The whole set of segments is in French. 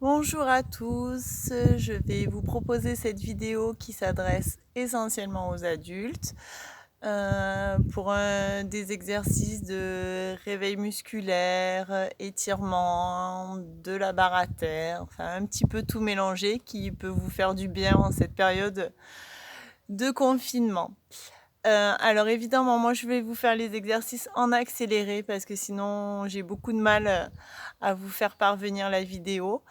Bonjour à tous, je vais vous proposer cette vidéo qui s'adresse essentiellement aux adultes pour des exercices de réveil musculaire, étirement, de la barre à terre, enfin un petit peu tout mélangé qui peut vous faire du bien en cette période de confinement. Alors évidemment, moi je vais vous faire les exercices en accéléré parce que sinon j'ai beaucoup de mal à vous faire parvenir la vidéo.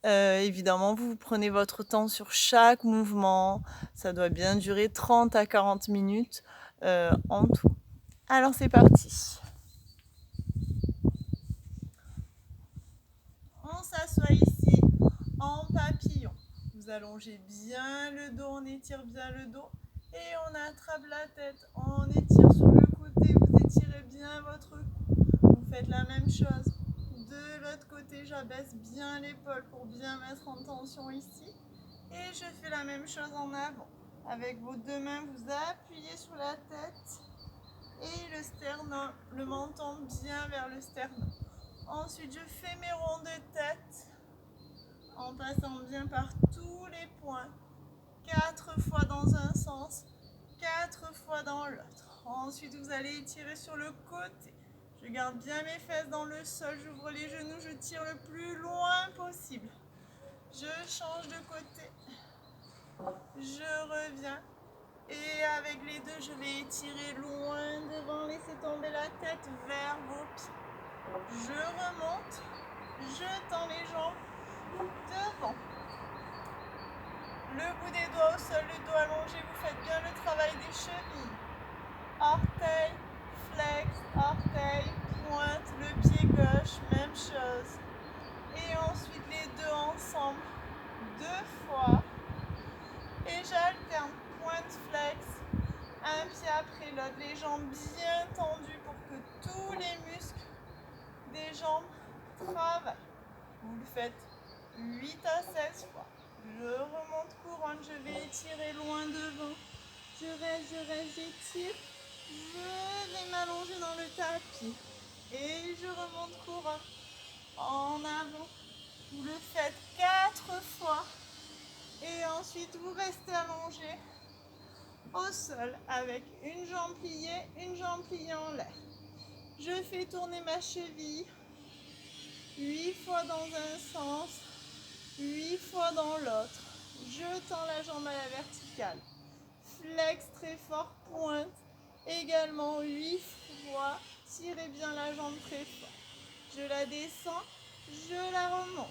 Évidemment, vous prenez votre temps sur chaque mouvement. Ça doit bien durer 30 à 40 minutes en tout. Alors c'est parti. On s'assoit ici en papillon. Vous allongez bien le dos, on étire bien le dos et on attrape la tête. On étire sur le côté, vous étirez bien votre cou. Vous faites la même chose. De l'autre côté, j'abaisse bien l'épaule pour bien mettre en tension ici. Et je fais la même chose en avant. Avec vos deux mains, vous appuyez sur la tête et le sternum, le menton bien vers le sternum. Ensuite, je fais mes ronds de tête en passant bien par tous les points. 4 fois dans un sens, 4 fois dans l'autre. Ensuite, vous allez étirer sur le côté. Je garde bien mes fesses dans le sol, j'ouvre les genoux, je tire le plus loin possible. Je change de côté. Je reviens. Et avec les deux, je vais étirer loin devant, laisser tomber la tête vers vos pieds. Je remonte, je tends les jambes devant. Le bout des doigts au sol, le dos allongé, vous faites bien le travail des chevilles. Orteil, flex, orteil, pointe, le pied gauche, même chose. Et ensuite les deux ensemble, 2 fois. Et j'alterne, pointe, flex, un pied après l'autre, les jambes bien tendues pour que tous les muscles des jambes travaillent. Vous le faites 8 à 16 fois. Je remonte couronne, je vais étirer loin devant. Je reste, j'étire. Je vais m'allonger dans le tapis. Et je remonte couronne en avant. Vous le faites 4 fois. Et ensuite, vous restez allongé au sol avec une jambe pliée en l'air. Je fais tourner ma cheville 8 fois dans un sens, 8 fois dans l'autre. Je tends la jambe à la verticale. Flex très fort, pointe. Également 8 fois. Tirez bien la jambe très fort. Je la descends, je la remonte.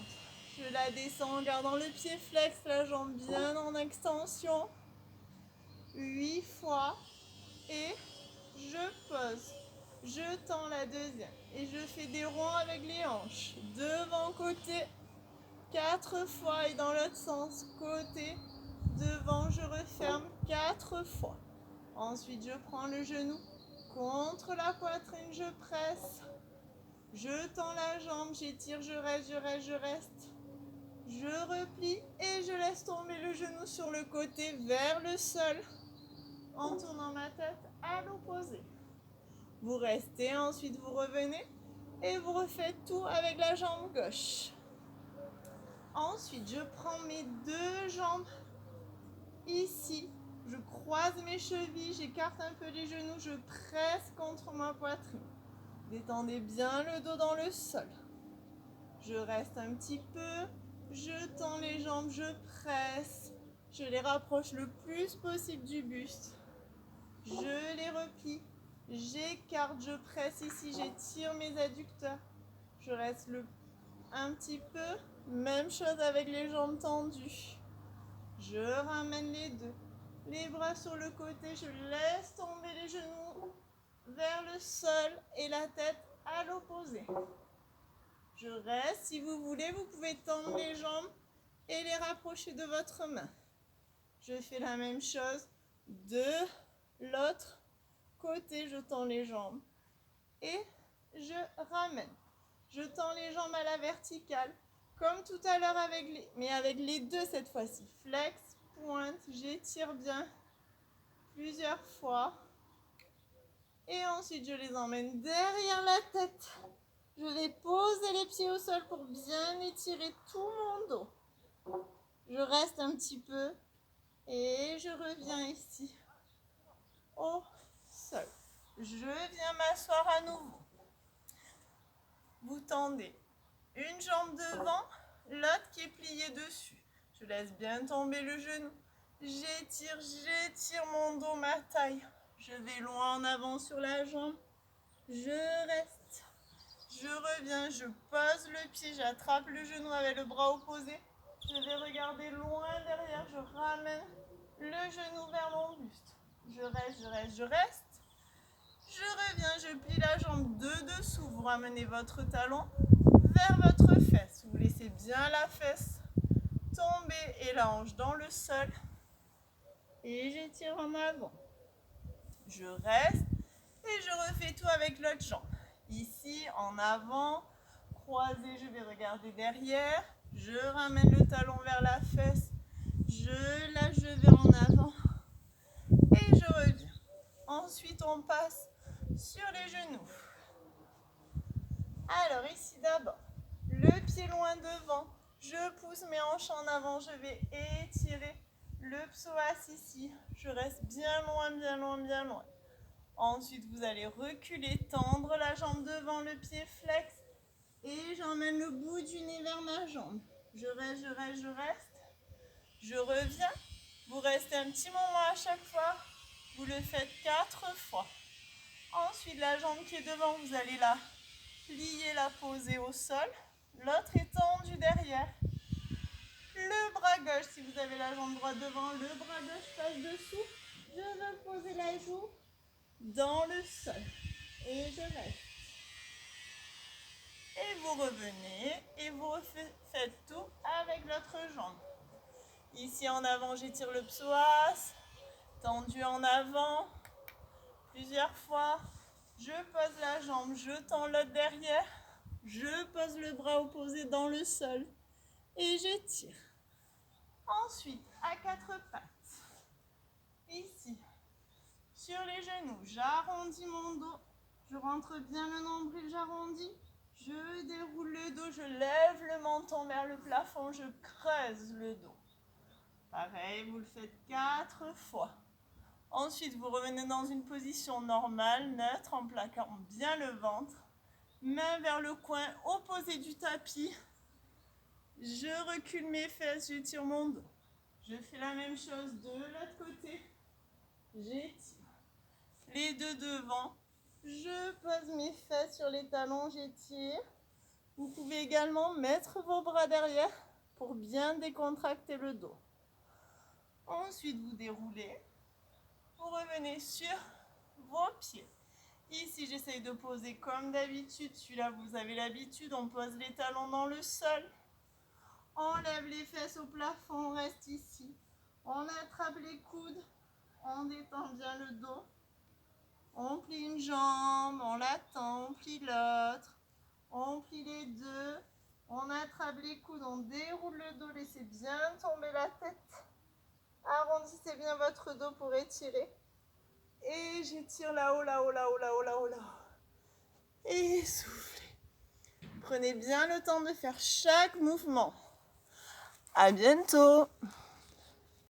Je la descends en gardant le pied flex, la jambe bien en extension. 8 fois. Et je pose. Je tends la deuxième. Et je fais des ronds avec les hanches. Devant, côté. 4 fois. Et dans l'autre sens, côté. Devant, je referme 4 fois. Ensuite, je prends le genou contre la poitrine, je presse. Je tends la jambe, j'étire, je reste. Je replie et je laisse tomber le genou sur le côté vers le sol en tournant ma tête à l'opposé. Vous restez, ensuite vous revenez et vous refaites tout avec la jambe gauche. Ensuite, je prends mes deux jambes ici. Je croise mes chevilles, j'écarte un peu les genoux, je presse contre ma poitrine. Détendez bien le dos dans le sol. Je reste un petit peu, je tends les jambes, je presse. Je les rapproche le plus possible du buste. Je les replie. J'écarte, je presse ici, j'étire mes adducteurs. Je reste un petit peu. Même chose avec les jambes tendues. Je ramène les deux. Les bras sur le côté, je laisse tomber les genoux vers le sol et la tête à l'opposé. Je reste. Si vous voulez, vous pouvez tendre les jambes et les rapprocher de votre main. Je fais la même chose de l'autre côté. Je tends les jambes et je ramène. Je tends les jambes à la verticale, comme tout à l'heure, mais avec les deux cette fois-ci. Flex, pointe, j'étire bien plusieurs fois. Et ensuite, je les emmène derrière la tête. Je vais poser les pieds au sol pour bien étirer tout mon dos. Je reste un petit peu et je reviens ici au sol. Je viens m'asseoir à nouveau. Vous tendez une jambe devant, l'autre qui est pliée dessus. Je laisse bien tomber le genou. J'étire mon dos, ma taille. Je vais loin en avant sur la jambe. Je reste. Je reviens, je pose le pied, j'attrape le genou avec le bras opposé. Je vais regarder loin derrière, je ramène le genou vers mon buste. Je reste, je reste, je reste. Je reviens, je plie la jambe de dessous. Vous ramenez votre talon vers votre fesse. Vous laissez bien la fesse tomber et la hanche dans le sol. Et j'étire en avant. Je reste et je refais tout avec l'autre jambe. Ici, en avant, croisé, je vais regarder derrière. Je ramène le talon vers la fesse. Je lâche, je vais en avant. Et je reviens. Ensuite, on passe sur les genoux. Alors ici d'abord, le pied loin devant. Je pousse mes hanches en avant. Je vais étirer le psoas ici. Je reste bien loin, bien loin, bien loin. Ensuite, vous allez reculer, tendre la jambe devant, le pied flex. Et j'emmène le bout du nez vers ma jambe. Je reste, je reste, je reste. Je reviens. Vous restez un petit moment à chaque fois. Vous le faites 4 fois. Ensuite, la jambe qui est devant, vous allez la plier, la poser au sol. L'autre est tendue derrière. Le bras gauche, si vous avez la jambe droite devant, le bras gauche passe dessous. Je vais poser la joue dans le sol. Et je reste. Et vous revenez et vous faites tout avec l'autre jambe. Ici en avant, j'étire le psoas, tendu en avant, plusieurs fois. Je pose la jambe, je tends l'autre derrière, je pose le bras opposé dans le sol et j'étire. Ensuite, à 4 pattes, ici, sur les genoux, j'arrondis mon dos, je rentre bien le nombril, j'arrondis. Je déroule le dos, je lève le menton vers le plafond, je creuse le dos. Pareil, vous le faites 4 fois. Ensuite, vous revenez dans une position normale, neutre, en plaquant bien le ventre. Main vers le coin opposé du tapis. Je recule mes fesses, j'étire mon dos. Je fais la même chose de l'autre côté. J'étire. Les deux devant. Je pose mes fesses sur les talons, j'étire. Vous pouvez également mettre vos bras derrière pour bien décontracter le dos. Ensuite, vous déroulez. Vous revenez sur vos pieds. Ici, j'essaye de poser comme d'habitude. Celui-là, vous avez l'habitude. On pose les talons dans le sol. On lève les fesses au plafond. On reste ici. On attrape les coudes. On détend bien le dos. On plie une jambe. On la tend. On plie l'autre. On plie les deux. On attrape les coudes. On déroule le dos. Laissez bien tomber la tête. Arrondissez bien votre dos pour étirer. Et j'étire là-haut, là-haut, là-haut, là-haut, là-haut, là-haut. Et soufflez. Prenez bien le temps de faire chaque mouvement. À bientôt.